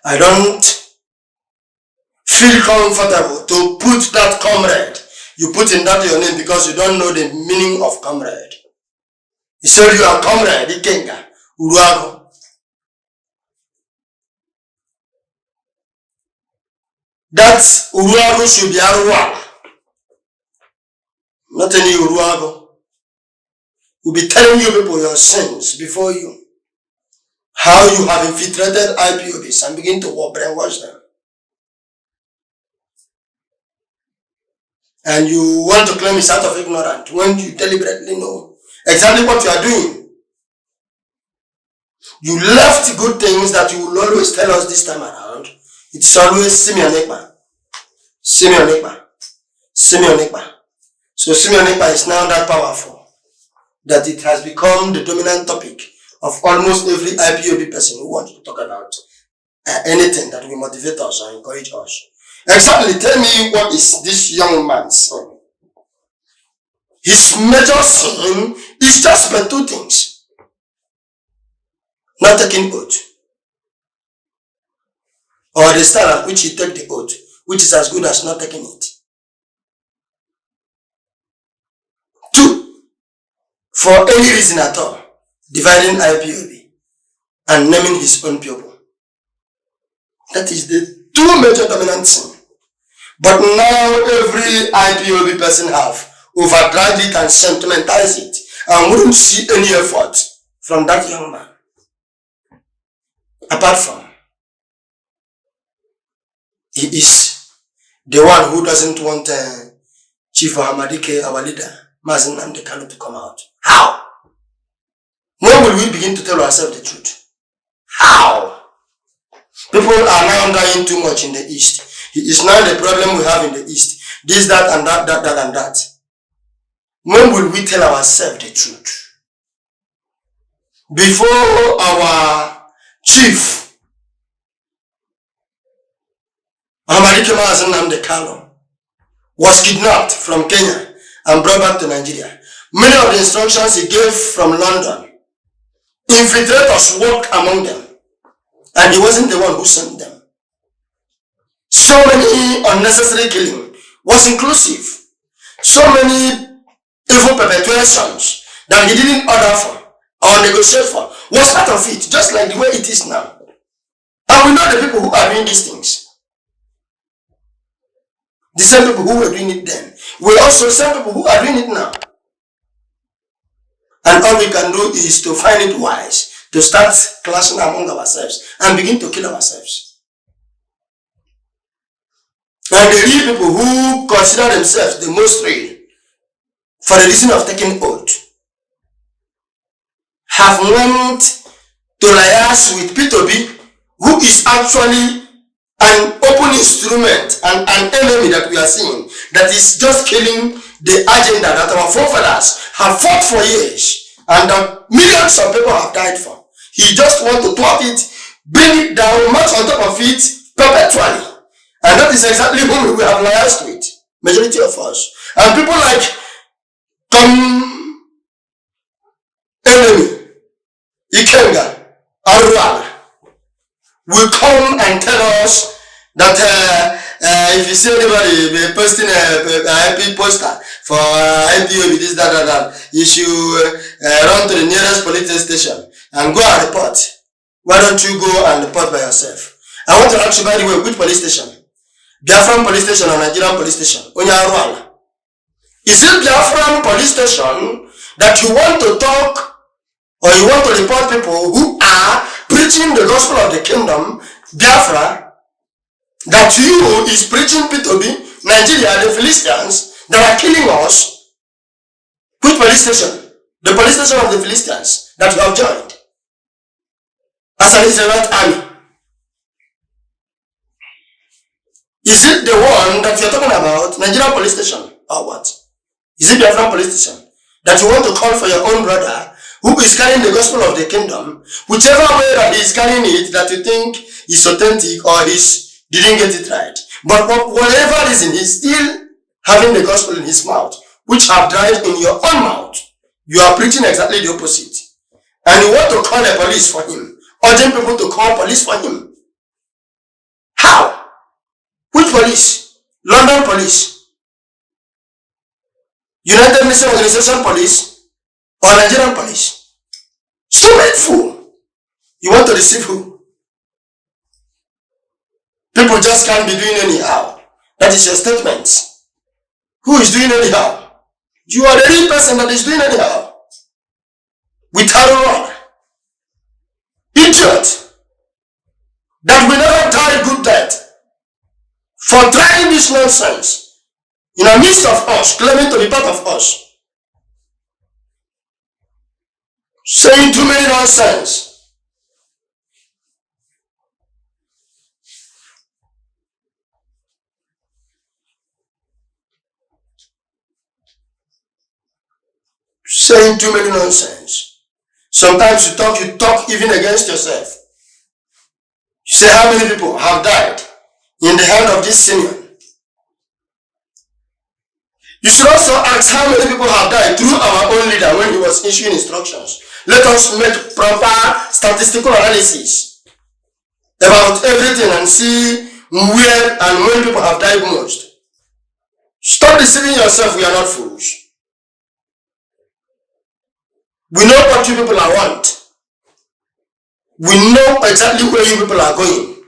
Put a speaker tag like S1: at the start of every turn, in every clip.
S1: I don't feel comfortable to put that comrade you put in that your name because you don't know the meaning of comrade. You said you are comrade, Ikenga, Uruago. That Uruago should be Aruaga. Not any Uruago. We'll be telling you people your sins before you. How you have infiltrated IPOBs and begin to brainwash them. And you want to claim it's out of ignorance when you deliberately know exactly what you are doing. You left good things that you will always tell us this time around. It's always Simeon Ekpa. Simeon Ekpa. Simeon Ekpa. So Simeon Ekpa is now that powerful that it has become the dominant topic of almost every IPOB person who wants to talk about anything that will motivate us or encourage us. Exactly, tell me what is this young man's sin? His major sin is just but two things. Not taking oath. Or the style at which he take the oath, which is as good as not taking it. Two, for any reason at all, dividing IPOB and naming his own people. That is the two major dominant sin. But now every IPOB person have overdrive it and sentimentalize it and wouldn't see any effort from that young man. Apart from, he is the one who doesn't want Chief Ahmadike, our leader, Mazen Namdekano, to come out. How? When will we begin to tell ourselves the truth? How? People are now dying too much in the East. It is now the problem we have in the East. This, that, and that, that, and that. When will we tell ourselves the truth? Before our chief, Ahmadike Mazen Namdekano, was kidnapped from Kenya and brought back to Nigeria, many of the instructions he gave from London, infiltrators worked among them, and he wasn't the one who sent them. So many unnecessary killing was inclusive. So many evil perpetrations that he didn't order for or negotiate for was part of it, just like the way it is now. And we know the people who are doing these things. The same people who were doing it then will also the same people who are doing it now. And all we can do is to find it wise to start clashing among ourselves and begin to kill ourselves. And the real people who consider themselves the most real for the reason of taking oath have went to liaise with Peter Obi, who is actually an open instrument and an enemy that we are seeing that is just killing the agenda that our forefathers have fought for years and that millions of people have died for. He just wants to thwart it, bring it down, march on top of it perpetually. And that is exactly who we have liaised with, majority of us. And people like enemy, Ikenga, Aruaga, will come and tell us that if you see anybody posting a IP poster for IPOB, this, that, you should run to the nearest police station and go and report. Why don't you go and report by yourself? I want to ask you, by the way, which police station? Biafran police station or Nigerian police station? Onyaruala. Is it Biafran police station that you want to talk or you want to report people who are preaching the gospel of the kingdom, Biafra, that you is preaching Peter Obi, Nigeria, the Philistines that are killing us? Which police station? The police station of the Philistines that you have joined as an Israelite army. Is it the one that you're talking about, Nigerian police station, or what? Is it Biafran police station that you want to call for your own brother who is carrying the gospel of the kingdom, whichever way that he is carrying it that you think is authentic or didn't get it right? But for whatever reason, he's still having the gospel in his mouth, which have died in your own mouth. You are preaching exactly the opposite. And you want to call the police for him, urging people to call police for him. How? Which police? London police? United Nations Organization police? Or Nigerian police? Stupid fool. You want to deceive who? People just can't be doing anyhow. That is your statement. Who is doing anyhow? You are the real person that is doing anyhow. Without a rod. Idiot. That will never die a good death. For trying this nonsense. In the midst of us, claiming to be part of us. Saying too many nonsense. Saying too many nonsense. Sometimes you talk even against yourself. You say how many people have died in the hand of this senior. You should also ask how many people have died through our own leader when he was issuing instructions. Let us make proper statistical analysis about everything and see where and when people have died most. Stop deceiving yourself, we are not fools. We know what you people want. We know exactly where you people are going.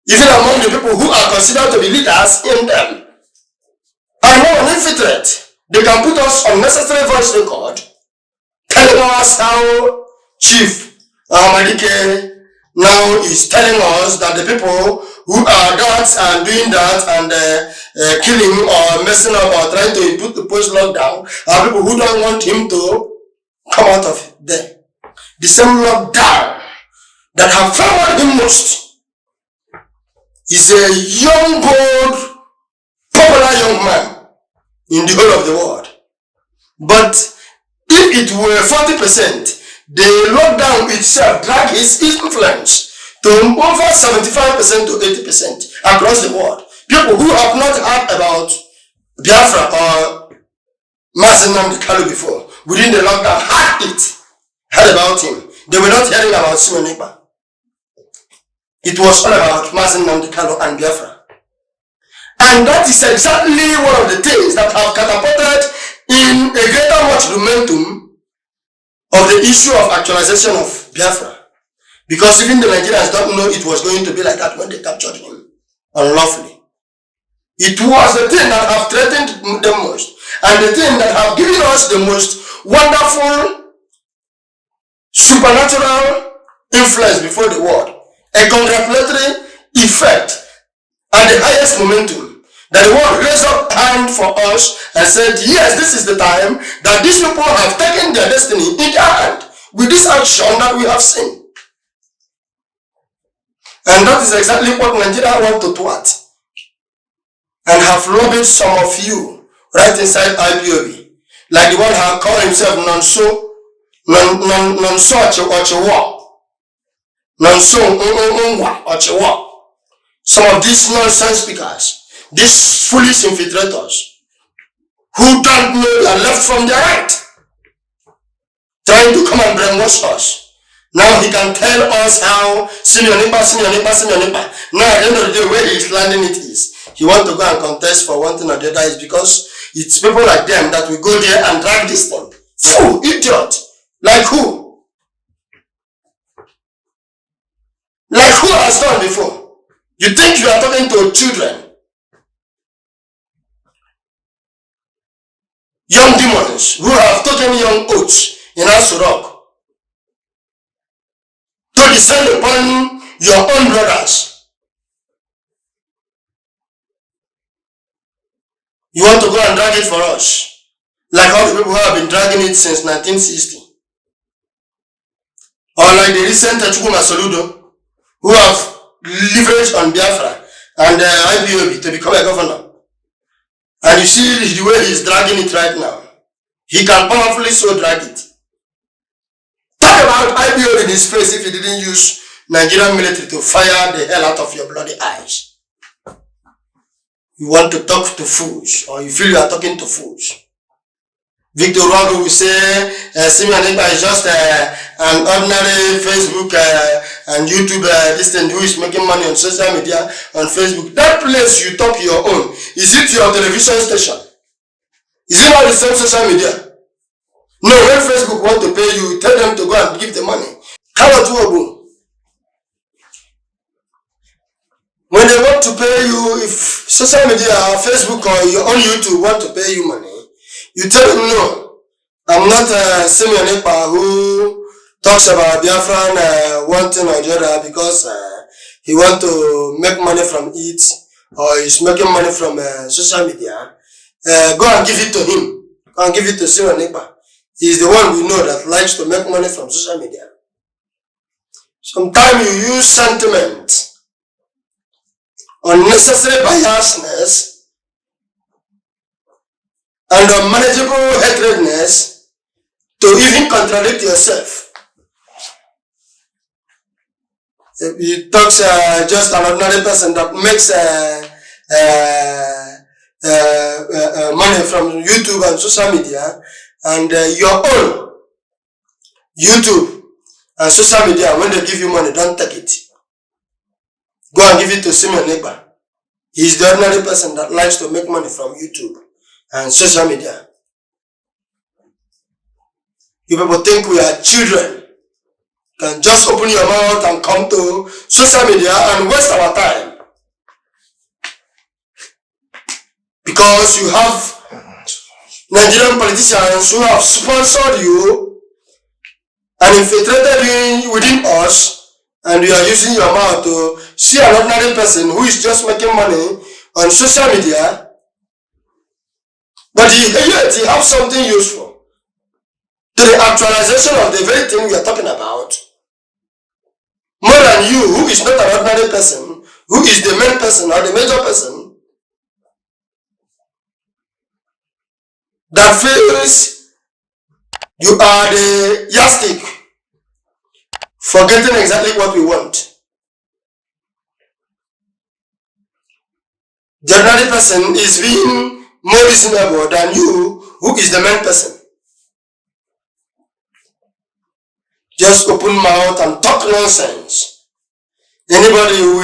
S1: Even among the people who are considered to be leaders in them. I know an infiltrate. They can put us on necessary voice record telling us how Chief Ahmadike now is telling us that the people who are that and doing that and killing or messing up or trying to put the post lockdown are people who don't want him to come out of there. The same lockdown that have favored him most is a young, bold, popular young man in the whole of the world. But if it were 40%, the lockdown itself dragged his influence to over 75% to 80% across the world. People who have not heard about Biafra or Mazi Nnamdi Kanu before, within the lockdown, heard about him. They were not hearing about Simonipa. It was all about Mazi Nnamdi Kanu and Biafra. And that is exactly one of the things that have catapulted in a greater much momentum of the issue of actualization of Biafra. Because even the Nigerians don't know it was going to be like that when they captured him unlawfully. It was the thing that have threatened them most, and the thing that have given us the most wonderful supernatural influence before the world. A congratulatory effect at the highest momentum. That the world raised up hand for us and said, yes, this is the time that these people have taken their destiny in their hand with this action that we have seen. And that is exactly what Nigeria want to thwart. And have lobbied some of you right inside IPOB. Like the one who called himself Nonso Ochewa. Some of these nonsense speakers, these foolish infiltrators, who don't know they are left from their right, trying to come and brainwash us. Now he can tell us how senior Nipa. Now at the end of the day, where he is landing it is, he wants to go and contest for one thing or the other is because it's people like them that will go there and drag this thing. Fool, idiot. Like who? Like who has done before? You think you are talking to children? Young demons who have taken young oats in Asurok to descend upon your own brothers. You want to go and drag it for us, like all the people who have been dragging it since 1960. Or like the recent Chukuma Soludo, who have leveraged on Biafra and IPOB to become a governor. And you see the way he's dragging it right now. He can powerfully so drag it. Talk about IPOB in his face if he didn't use Nigerian military to fire the hell out of your bloody eyes. You want to talk to fools, or you feel you are talking to fools. Victor Rago will say, Simeon Ekpa is just an ordinary Facebook and YouTube this thing who is making money on social media on Facebook. That place you talk your own. Is it your television station? Is it not the same social media? No, when Facebook want to pay you, tell them to go and give the money. How about you? When they want to pay you, if social media or Facebook or your own YouTube want to pay you money, you tell them no. I'm not Simeon Ekpa who talks about Biafran one thing or the other because he want to make money from it or he's making money from social media. Go and give it to him. Go and give it to Simeon Ekpa. He's the one we know that likes to make money from social media. Sometimes you use sentiment, unnecessary biasness, and unmanageable hatredness to even contradict yourself. You talk just an ordinary person that makes money from YouTube and social media, and your own YouTube and social media, when they give you money, don't take it. Go and give it to Simeon Ekpa. He's the ordinary person that likes to make money from YouTube and social media. You people think we are children. You can just open your mouth and come to social media and waste our time. Because you have Nigerian politicians who have sponsored you and infiltrated you within us, and you are using your mouth to see an ordinary person who is just making money on social media, but yet he has something useful to the actualization of the very thing we are talking about, more than you, who is not an ordinary person, who is the main person or the major person, that feels you are the yardstick for getting exactly what we want. The ordinary person is being more reasonable than you, who is the main person. Just open mouth and talk nonsense. Anybody who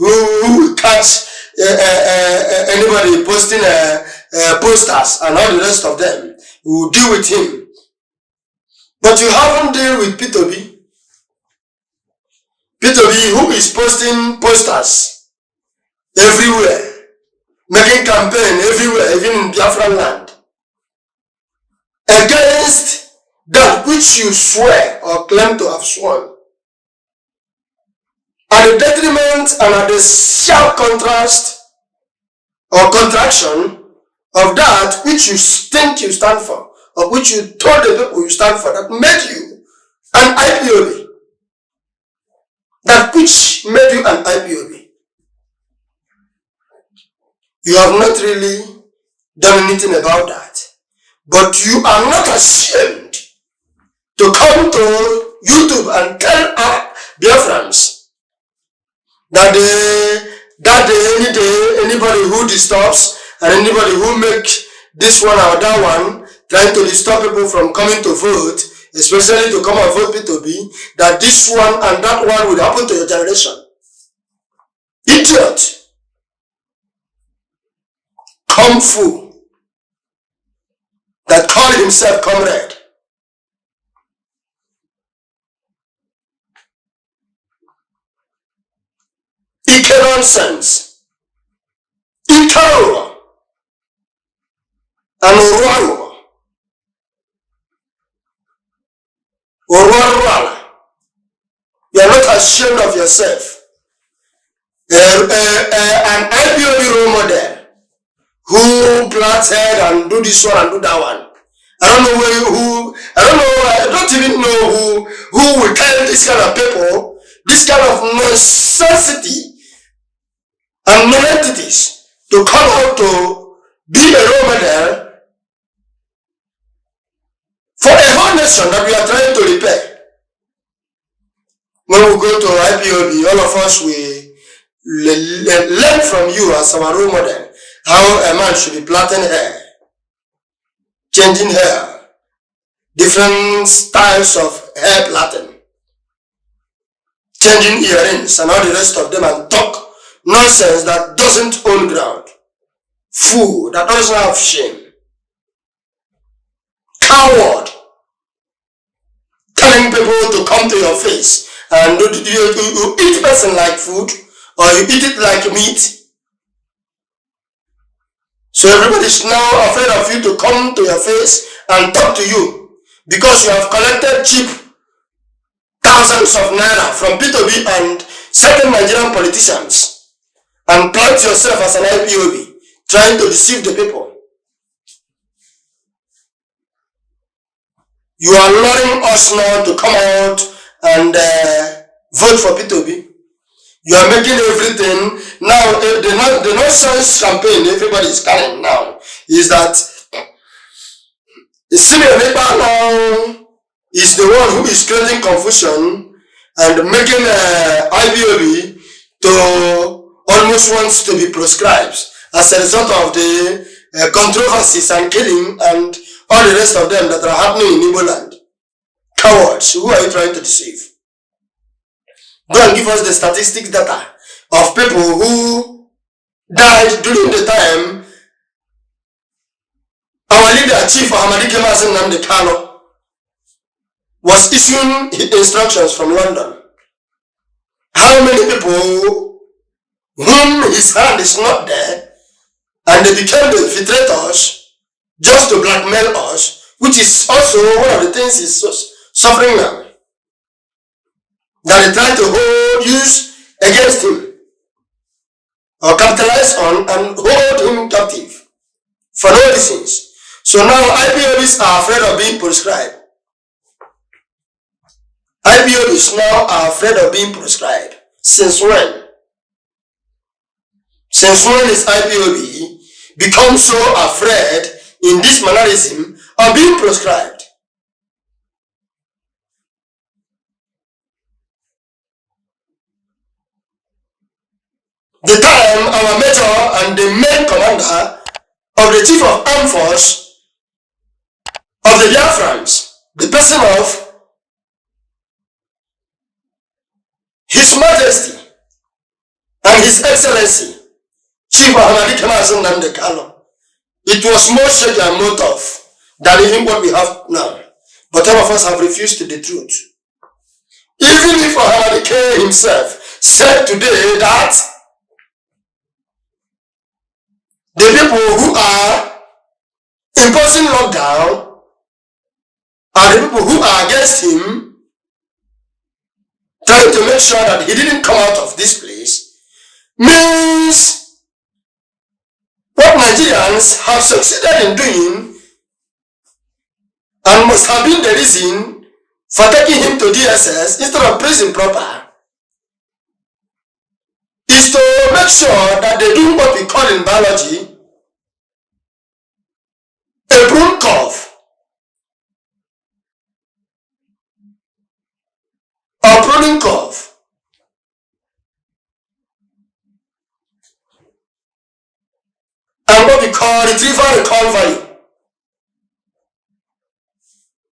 S1: will catch anybody posting posters and all the rest of them, will deal with him. But you haven't dealt with Peter Obi. Peter Obi, who is posting posters everywhere, making campaign everywhere, even in Biafran land, against that which you swear or claim to have sworn, at the detriment and at the sharp contrast or contraction of that which you think you stand for, or which you told the people you stand for, that made you an IPOB. That which made you an IPOB. You have not really done anything about that. But you are not ashamed to come to YouTube and tell Biafrans that any day, anybody who disturbs and anybody who makes this one or that one, trying to disturb people from coming to vote, especially to come and vote Peter Obi, that this one and that one will happen to your generation. Idiot. Kung Fu. That called himself comrade. Ike nonsense. Ike and Oruaru. You are not ashamed of yourself. An IPOB role model who planted and do this one and do that one. I don't even know who will tell this kind of people, this kind of nonsensity and non-entities to come out to be a role model for a whole nation that we are trying to repair. When we go to IPOB, all of us will learn from you as our role model how a man should be plaiting hair. changing hair, different styles of hair plaiting, changing earrings and all the rest of them, and talk nonsense that doesn't own ground, fool that doesn't have shame, coward, telling people to come to your face and you eat person like food or you eat it like meat. So everybody's now afraid of you to come to your face and talk to you because you have collected cheap thousands of naira from Peter Obi and certain Nigerian politicians and plant yourself as an IPOB trying to deceive the people. You are luring us now to come out and vote for Peter Obi. You are making everything now. The nonsense campaign everybody is carrying now is that Senior Neighbor now is the one who is creating confusion and making IPOB to almost wants to be proscribed as a result of the controversies and killing and all the rest of them that are happening in Igbo land. Cowards, who are you trying to deceive? Go and give us the statistics data of people who died during the time our leader, Chief Ahmadi Kemasin Namde Kano, was issuing instructions from London. How many people whom his hand is not there and they became the infiltrators just to blackmail us, which is also one of the things he's suffering now. That they try to use against him or capitalize on and hold him captive for no reasons. So now IPOBs are afraid of being proscribed. IPOBs now are afraid of being proscribed. Since when? Since when is IPOB become so afraid in this mannerism of being proscribed? The time our major and the main commander of the chief of armed force of the Biafrans, the person of His Majesty and His Excellency, Chief Ahmadi Kemasin Namde Kano, it was more shake and more tough than even what we have now. But all of us have refused the truth. Even if Ahmadi K himself said today that the people who are imposing lockdown are the people who are against him, trying to make sure that he didn't come out of this place, means what Nigerians have succeeded in doing and must have been the reason for taking him to DSS instead of prison proper is to make sure that they do what we call in biology a broom curve or pruning curve. And what we call retrieval recall value.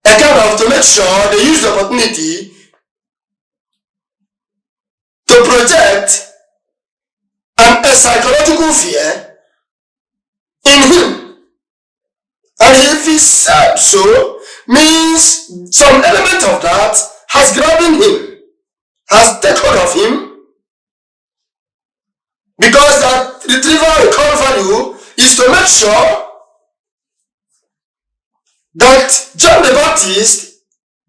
S1: A kind of to make sure they use the opportunity to project a psychological fear in him. And if he said so, means some element of that has grabbed him, has taken hold of him, because that retrieval recall value is to make sure that John the Baptist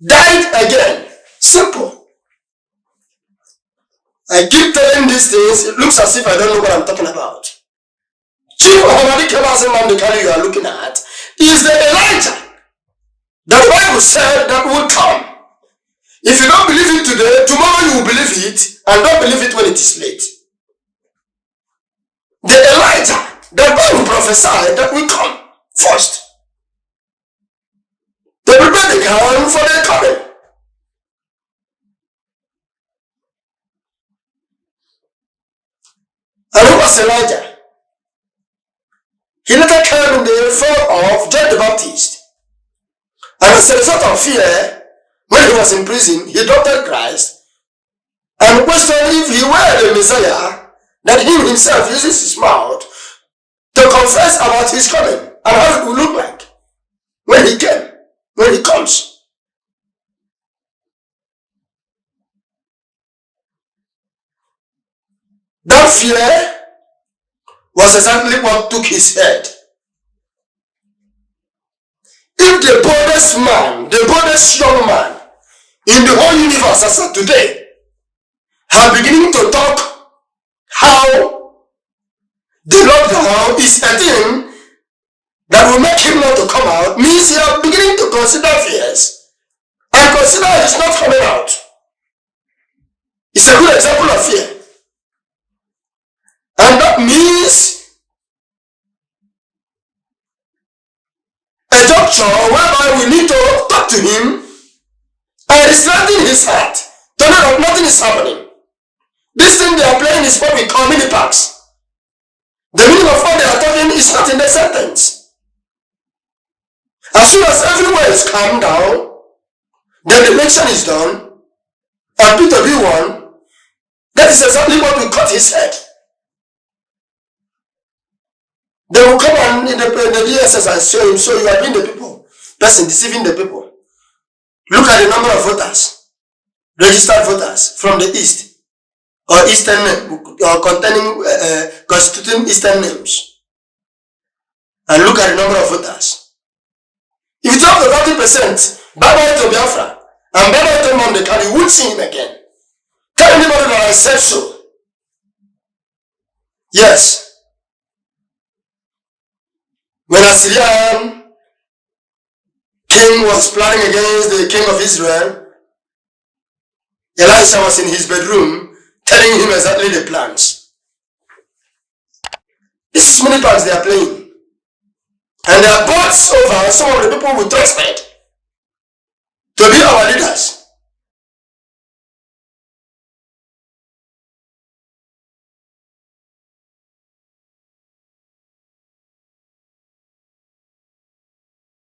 S1: died again. Simple. I keep telling these things, it looks as if I don't know what I'm talking about. Chief Ahmadi Kemasin Namde Kano you are looking at is the Elijah that the Bible said that will come. If you don't believe it today, tomorrow you will believe it, and don't believe it when it is late. The Elijah that Bible prophesied that will come first. They prepare the ground for their coming. And who was Elijah? He later came in the form of John the Baptist. And as a result of fear, when he was in prison, he doubted Christ and questioned if he were the Messiah, that he himself uses his mouth to confess about his coming and how it will look like when he comes. That fear was exactly what took his head. If the boldest man, the boldest young man in the whole universe as of today are beginning to talk how the lockdown is a thing that will make him not to come out, means you are beginning to consider fears and consider he's not coming out. It's a good example of fear. And that means a juncture whereby we need to talk to him and strengthen his heart to know that nothing is happening. This thing they are playing is what we call mini packs. The meaning of what they are talking is not in the sentence. As soon as everywhere is calmed down, then the election is done, and Peter Obi won. That is exactly what will cut his head. They will come and in the DSS and show him, so you are being the people, person deceiving the people. Look at the number of voters, registered voters from the East, or Eastern, or constituting Eastern names. And look at the number of voters. If you talk to 30%, bye-bye to Biafra, and bye-bye to Mondekari, you won't see him again. Tell anybody that I said so. Yes. When Assyrian king was planning against the king of Israel, Elisha was in his bedroom telling him exactly the plans. This is many plans they are playing. And they are bought over some of the people we trusted to be our leaders.